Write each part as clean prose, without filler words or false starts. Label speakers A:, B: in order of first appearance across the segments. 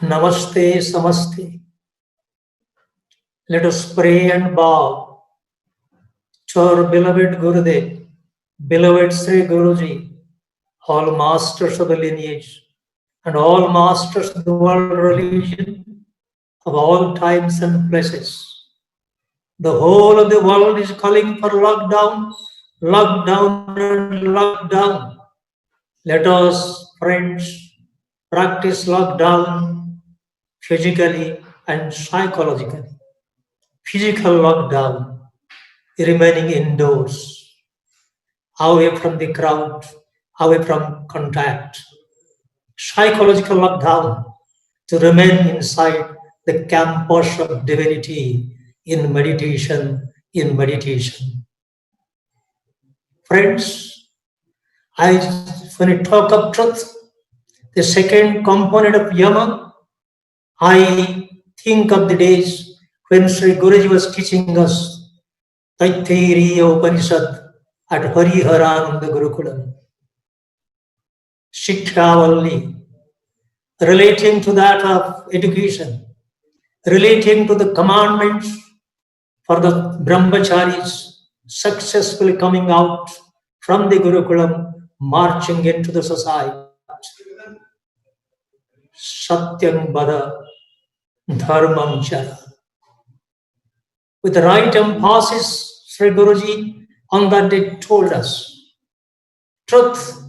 A: Namaste, Samaste. Let us pray and bow to our beloved Gurudev, beloved Sri Guruji, all masters of the lineage, and all masters of the world religion of all times and places. The whole of the world is calling for lockdown, lockdown, and lockdown. Let us, friends, practice lockdown physically and psychologically. Physical lockdown, remaining indoors, away from the crowd, away from contact. Psychological lockdown, to remain inside the campus of divinity in meditation, in meditation. Friends, when I talk of truth, the second component of yama, I think of the days when Sri Guruji was teaching us Taittiriya Upanishad at Hariharananda Gurukulam. Shikshavalli, relating to that of education, relating to the commandments for the brahmacharis successfully coming out from the Gurukulam, marching into the society. Satyam Bada Dharmam Chara. With the right emphasis, Sri Guruji on that day told us, truth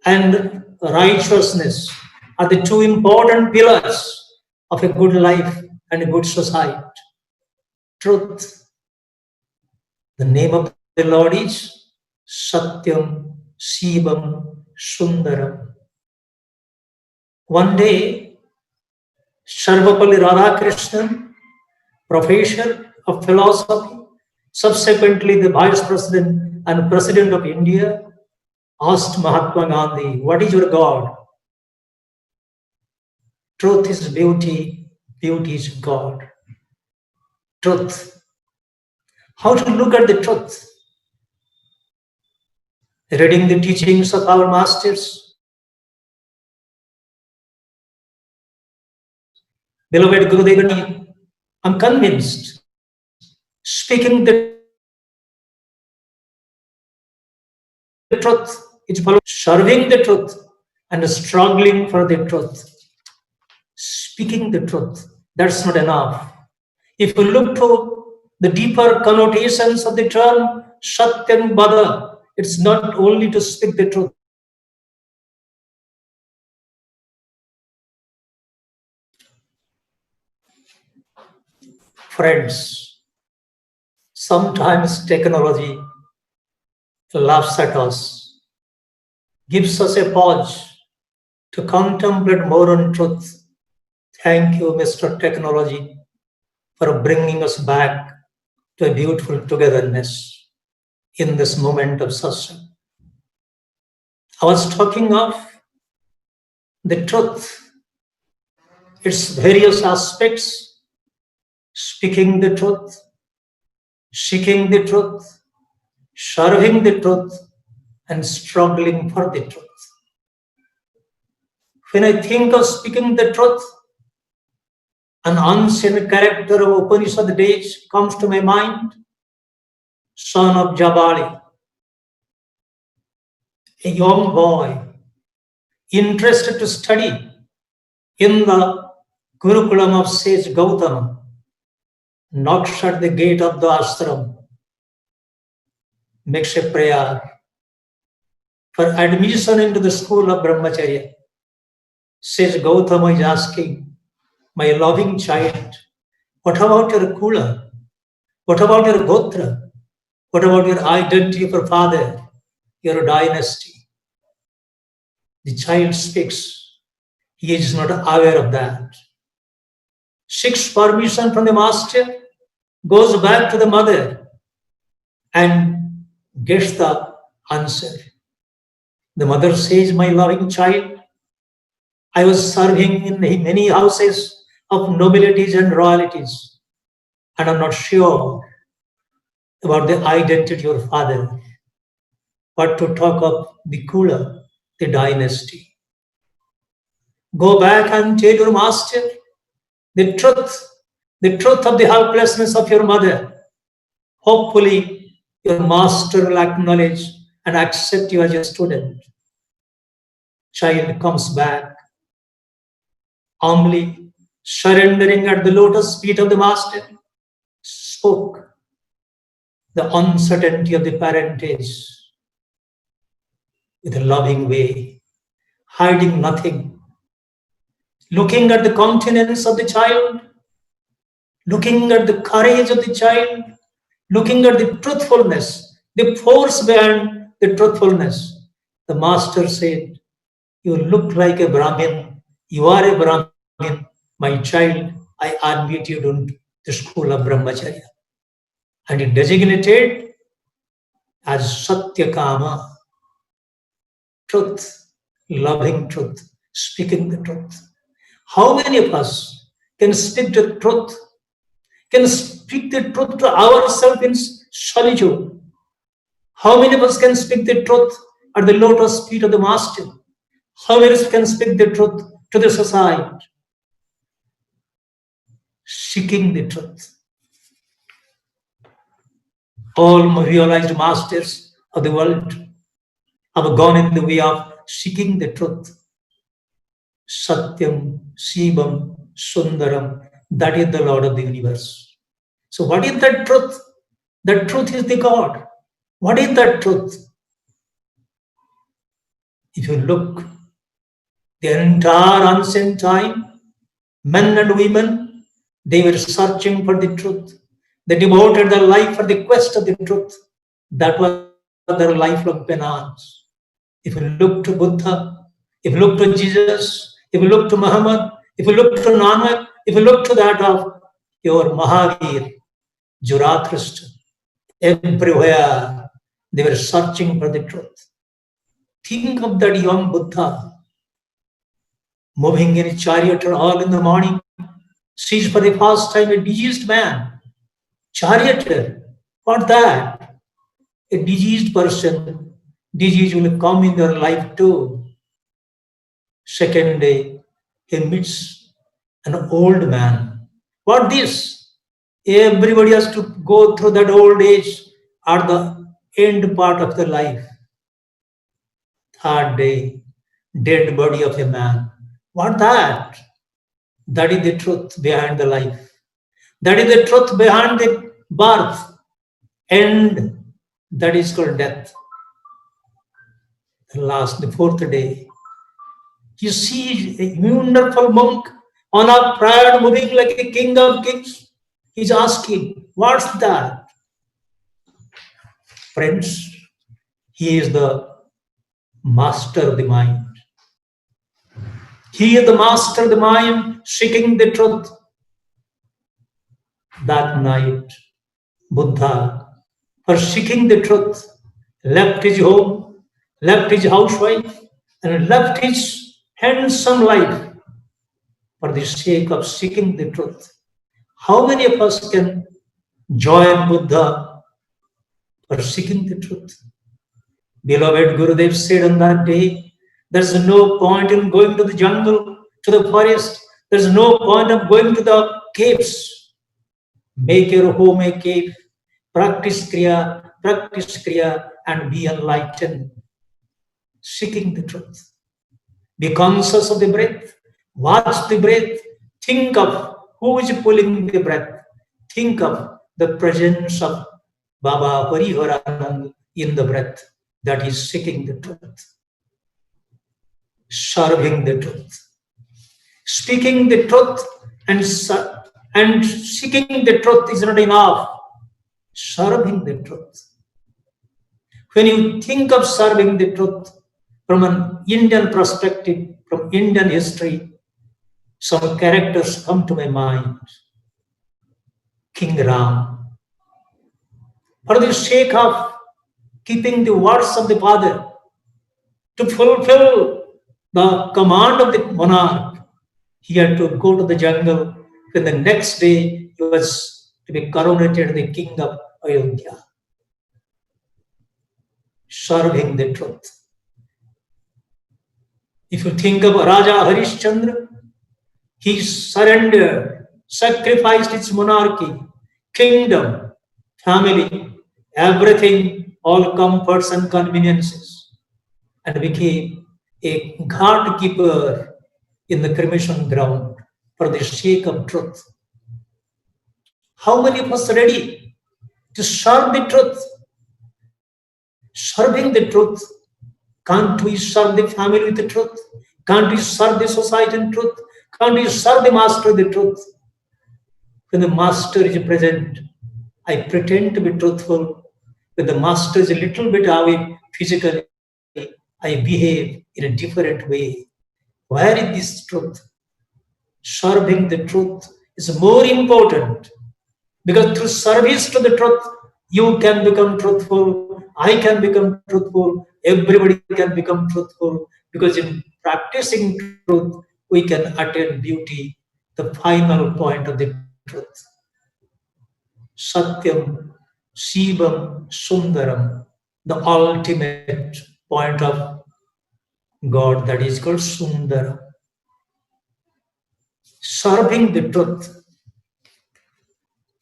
A: and righteousness are the two important pillars of a good life and a good society. Truth. The name of the Lord is Satyam, Shivam, Sundaram. One day, Sarvapalli Radhakrishnan, professor of philosophy, subsequently the Vice President and President of India, asked Mahatma Gandhi, what is your God? Truth is beauty, beauty is God. Truth. How to look at the truth? Reading the teachings of our masters. Beloved Gurudev, I'm convinced, speaking the truth, it's about serving the truth and struggling for the truth. Speaking the truth, that's not enough. If you look to the deeper connotations of the term Satyam Bada, it's not only to speak the truth. Friends, sometimes technology laughs at us, gives us a pause to contemplate more on truth. Thank you, Mr. Technology, for bringing us back to a beautiful togetherness in this moment of satsang. I was talking of the truth, its various aspects, speaking the truth, seeking the truth, serving the truth, and struggling for the truth. When I think of speaking the truth, an ancient character of Upanishad days comes to my mind, son of Jabali, a young boy interested to study in the Gurukulam of sage Gautama, knocks at the gate of the ashram, makes a prayer for admission into the school of Brahmacharya. Sage Gautama is asking, my loving child, what about your kula? What about your gotra? What about your identity of your father, your dynasty? The child speaks. He is not aware of that. Seeks permission from the master, goes back to the mother and gets the answer. The mother says, my loving child, I was serving in many houses of nobilities and royalties, and I'm not sure about the identity of your father, but to talk of the kula, the dynasty. Go back and tell your master the truth of the helplessness of your mother. Hopefully, your master will acknowledge and accept you as a student. Child comes back, humbly surrendering at the lotus feet of the master, spoke the uncertainty of the parentage with a loving way, hiding nothing, looking at the countenance of the child, looking at the courage of the child, looking at the truthfulness, the force behind the truthfulness. The master said, "You look like a Brahmin. You are a Brahmin. My child, I admit you to the school of Brahmacharya." And it designated as Satya Kama, truth, loving truth, speaking the truth. How many of us can speak the truth, can speak the truth to ourselves in solitude? How many of us can speak the truth at the lotus feet of the master? How many of us can speak the truth to the society? Seeking the truth. All realized masters of the world have gone in the way of seeking the truth. Satyam, Shivam, Sundaram, that is the Lord of the universe. So what is that truth? That truth is the God. What is that truth? If you look, the entire ancient time, men and women, they were searching for the truth. They devoted their life for the quest of the truth. That was their lifelong penance. If you look to Buddha, if you look to Jesus, if you look to Muhammad, if you look to Nanak, if you look to that of your Mahavir, Zoroaster, everywhere they were searching for the truth. Think of that young Buddha moving in a chariot all in the morning, sees for the first time a diseased man. Charioteer, what that? A diseased person, disease will come in their life too. Second day, he meets an old man. What this? Everybody has to go through that old age at the end part of the life. Third day, dead body of a man. What that? That is the truth behind the life. That is the truth behind the birth. And that is called death. The fourth day, you see a wonderful monk on a prayer moving like a king of kings. He's asking, what's that? Friends, he is the master of the mind. He is the master of the mind, seeking the truth. That night, Buddha, for seeking the truth, left his home, left his housewife, and left his handsome life for the sake of seeking the truth. How many of us can join Buddha for seeking the truth? Beloved Gurudev said on that day, there's no point in going to the jungle, to the forest. There's no point of going to the caves. Make your home a cave. Practice Kriya, and be enlightened. Seeking the truth. Be conscious of the breath. Watch the breath. Think of who is pulling the breath. Think of the presence of Baba Hariharananda in the breath. That is seeking the truth. Serving the truth. Speaking the truth and seeking the truth is not enough. Serving the truth. When you think of serving the truth from an Indian perspective, from Indian history, some characters come to my mind. King Rama. For the sake of keeping the words of the father, to fulfill the command of the monarch, he had to go to the jungle. When the next day he was to be coronated the king of Ayodhya. Serving the truth. If you think of Raja Harishchandra, he surrendered, sacrificed his monarchy, kingdom, family, everything, all comforts and conveniences, and became a guard keeper in the cremation ground for the sake of truth. How many of us are ready to serve the truth? Serving the truth. Can't we serve the family with the truth? Can't we serve the society in truth? Can't we serve the master with the truth? When the master is present, I pretend to be truthful. When the master is a little bit away physically, I behave in a different way. Where is this truth? Serving the truth is more important, because through service to the truth, you can become truthful, I can become truthful, everybody can become truthful, because in practicing truth, we can attain beauty, the final point of the truth. Satyam, Shivam, Sundaram, the ultimate point of God, that is called Sundara. Serving the truth.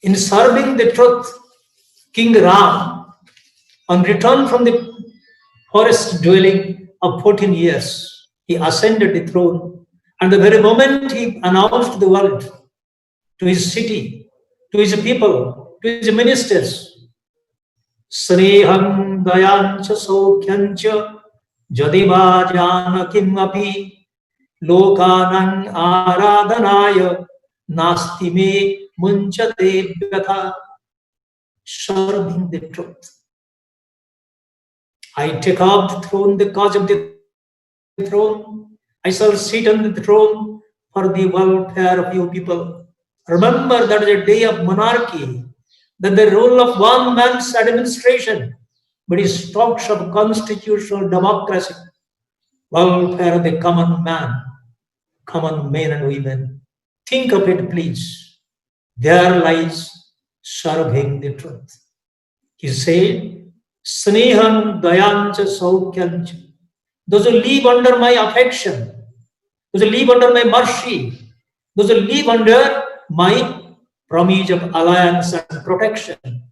A: In serving the truth, King Ram, on return from the forest dwelling of 14 years, he ascended the throne, and the very moment he announced to the world, to his city, to his people, to his ministers, Sneham dayancha saukyancha jadiva janakim api lokanang aradhanaya nasti me munchate vyatha. Serving the truth. I take up the throne, the cause of the throne. I shall sit on the throne for the welfare of you people. Remember that is a day of monarchy, that the role of one man's administration, but it talks of constitutional democracy, welfare of the common man, common men and women. Think of it, please. There lies serving the truth. He said, Sneham dayancha saukyancha. Those who live under my affection, those who live under my mercy, those who live under my promise of alliance and protection,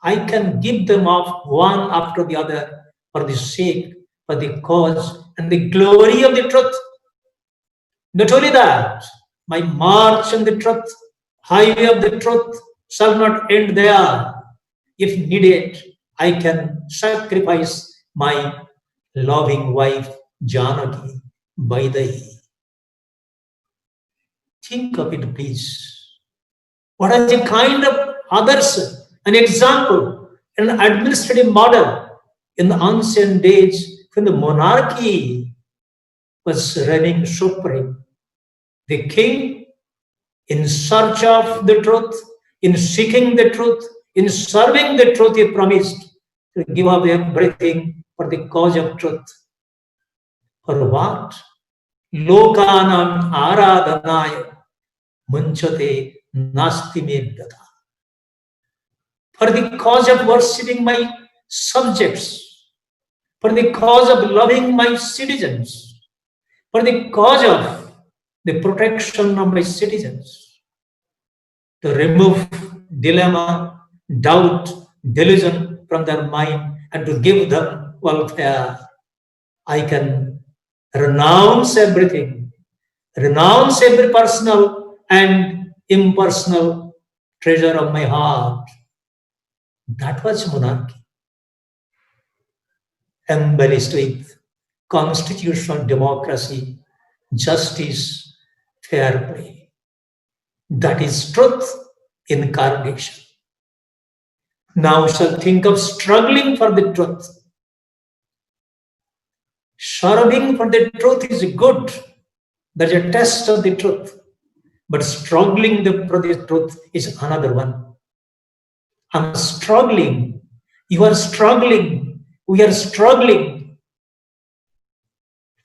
A: I can give them off one after the other for the sake, for the cause and the glory of the truth. Not only that, my march on the truth, highway of the truth, shall not end there. If needed, I can sacrifice my loving wife Janaki by the. Think of it, please. What is the kind of others, an example, an administrative model in the ancient days when the monarchy was reigning supreme. The king, in search of the truth, in seeking the truth, in serving the truth, he promised to give up everything for the cause of truth. For what? Lokanam aradhanaya munchate nasti me vyatha. For the cause of worshipping my subjects, for the cause of loving my citizens, for the cause of the protection of my citizens, to remove dilemma, doubt, delusion from their mind and to give them welfare. I can renounce everything, renounce every personal and impersonal treasure of my heart. That was monarchy, embellished with constitutional democracy, justice, fair play. That is truth incarnation. Now shall think of struggling for the truth. Serving for the truth is good. That's a test of the truth. But struggling for the truth is another one. I'm struggling. You are struggling. We are struggling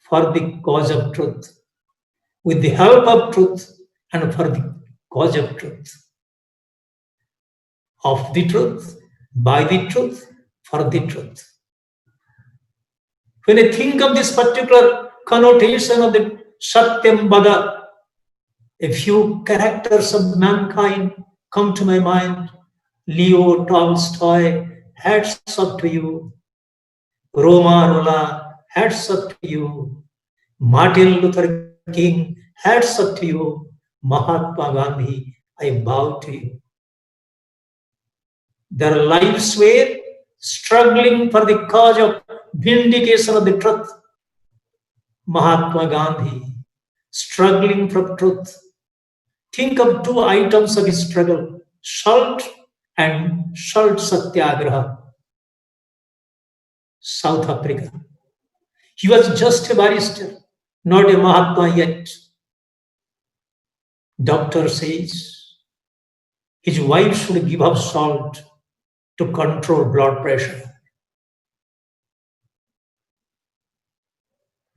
A: for the cause of truth. With the help of truth and for the cause of truth. Of the truth, by the truth, for the truth. When I think of this particular connotation of the Satyam Bada. A few characters of mankind come to my mind. Leo Tolstoy, hats up to you. Roma Rolla, hats up to you. Martin Luther King, hats up to you. Mahatma Gandhi, I bow to you. Their lives were struggling for the cause of vindication of the truth. Mahatma Gandhi, struggling for truth. Think of two items of his struggle, salt and salt satyagraha. South Africa. He was just a barrister, not a Mahatma yet. Doctor says his wife should give up salt to control blood pressure.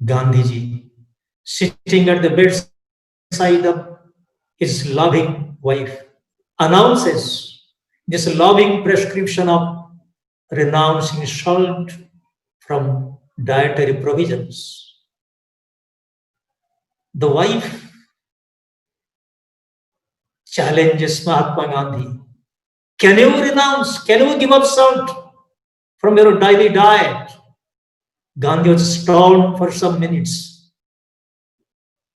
A: Gandhiji, sitting at the bedside of his loving wife, announces this loving prescription of renouncing salt from dietary provisions. The wife challenges Mahatma Gandhi. Can you renounce? Can you give up salt from your daily diet? Gandhi was stalled for some minutes.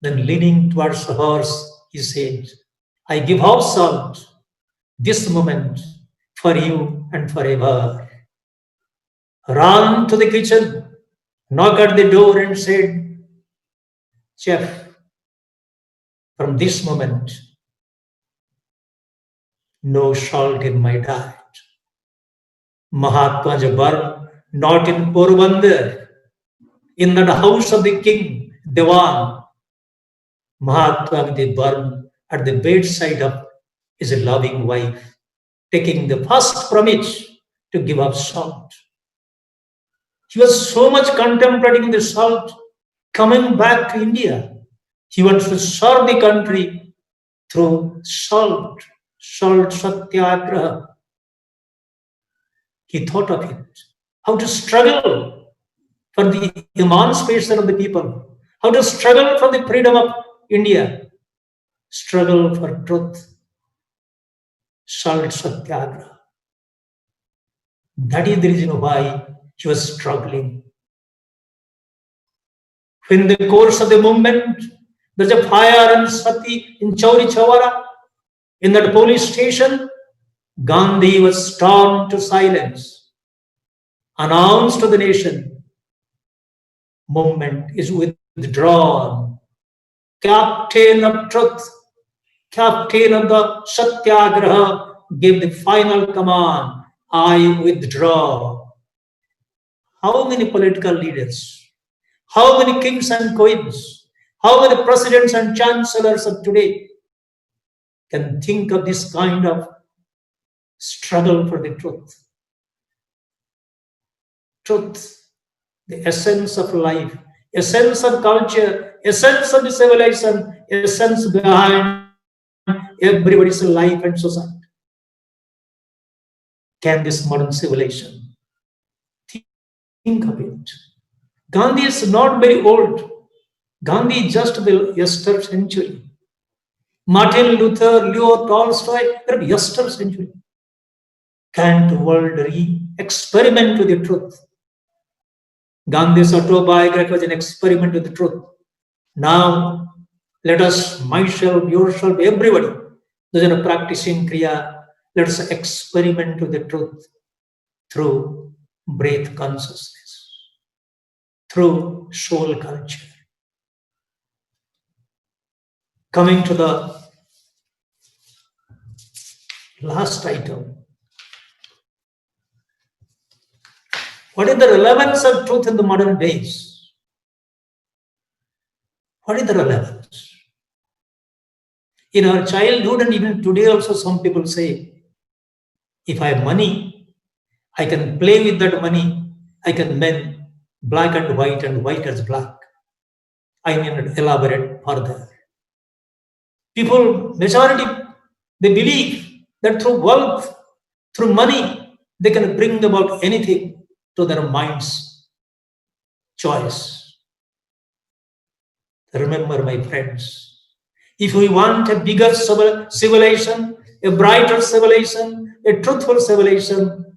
A: Then leaning towards the horse, he said, I give up salt this moment for you and forever. Ran to the kitchen, knocked at the door and said, Chef, from this moment, no salt in my diet. Mahatma was born not in Porbandar, in that house of the king, Dewan. Mahatma was born at the bedside of his loving wife, taking the first promise to give up salt. He was so much contemplating the salt coming back to India. He wants to serve the country through salt satyagraha. He thought of it, how to struggle for the emancipation of the people, how to struggle for the freedom of India, struggle for truth, salt satyagraha. That is the reason why he was struggling. In the course of the movement, there's a fire and Sati in Chauri Chawara. In that police station, Gandhi was stormed to silence, announced to the nation, movement is withdrawn. Captain of truth, captain of the Satyagraha gave the final command, I withdraw. How many political leaders, how many kings and queens, how many presidents and chancellors of today can think of this kind of struggle for the truth? Truth, the essence of life, essence of culture, essence of the civilization, essence behind everybody's life and society. Can this modern civilization think of it? Gandhi is not very old. Gandhi is just the yester century. Martin Luther, Leo Tolstoy, they're yester century. Can the world experiment with the truth? Gandhi's autobiography was an experiment with the truth. Now, let us, myself, yourself, everybody, those are practicing Kriya, let us experiment with the truth through breath consciousness, through soul culture. Coming to the last item. What is the relevance of truth in the modern days? What is the relevance? In our childhood and even today also some people say, if I have money, I can play with that money. I can mend black and white as black. I need to elaborate further. People, majority, they believe that through wealth, through money, they can bring about anything to their mind's choice. Remember, my friends, if we want a bigger civilization, a brighter civilization, a truthful civilization,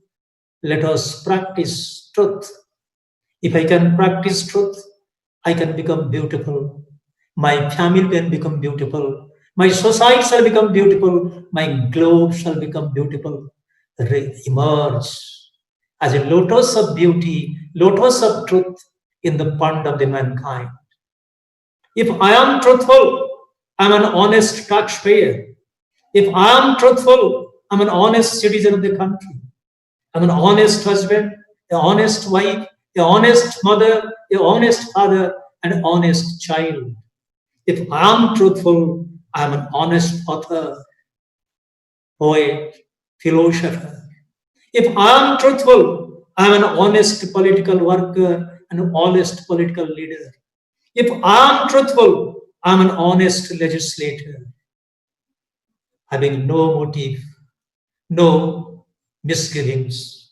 A: let us practice truth. If I can practice truth, I can become beautiful. My family can become beautiful. My society shall become beautiful. My globe shall become beautiful. Emerge as a lotus of beauty, lotus of truth in the pond of the mankind. If I am truthful, I'm an honest taxpayer. If I am truthful, I'm an honest citizen of the country. I'm an honest husband, an honest wife, an honest mother, an honest father, and an honest child. If I am truthful, I am an honest author, poet, philosopher. If I am truthful, I am an honest political worker and an honest political leader. If I am truthful, I am an honest legislator, having no motive, no misgivings.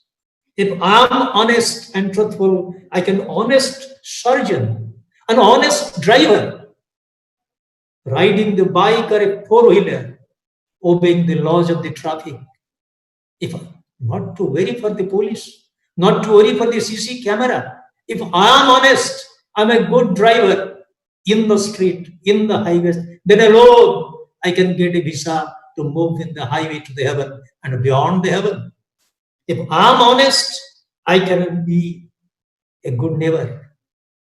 A: If I am honest and truthful, I can honest surgeon, an honest driver, riding the bike or a four-wheeler, obeying the laws of the traffic. If not to worry for the police, not to worry for the CC camera. If I am honest, I'm a good driver in the street, in the highways, then alone I can get a visa to move in the highway to the heaven and beyond the heaven. If I'm honest, I can be a good neighbor.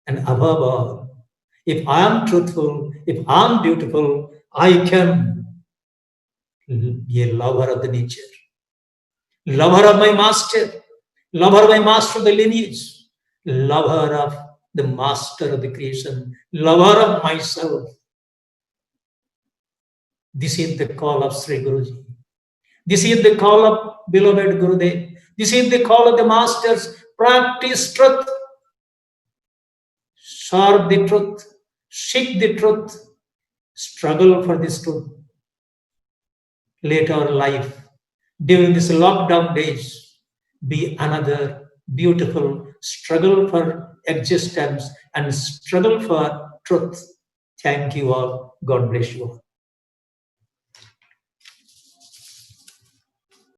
A: And above all, if I am truthful, if I'm beautiful, I can be a lover of the nature, lover of my master, lover of my master of the lineage, lover of the master of the creation, lover of myself. This is the call of Sri Guruji. This is the call of beloved Gurudev. This is the call of the masters. Practice truth. Serve the truth. Seek the truth. Struggle for this truth. Let our life during this lockdown days be another beautiful struggle for existence and struggle for truth. Thank you all. God bless you all.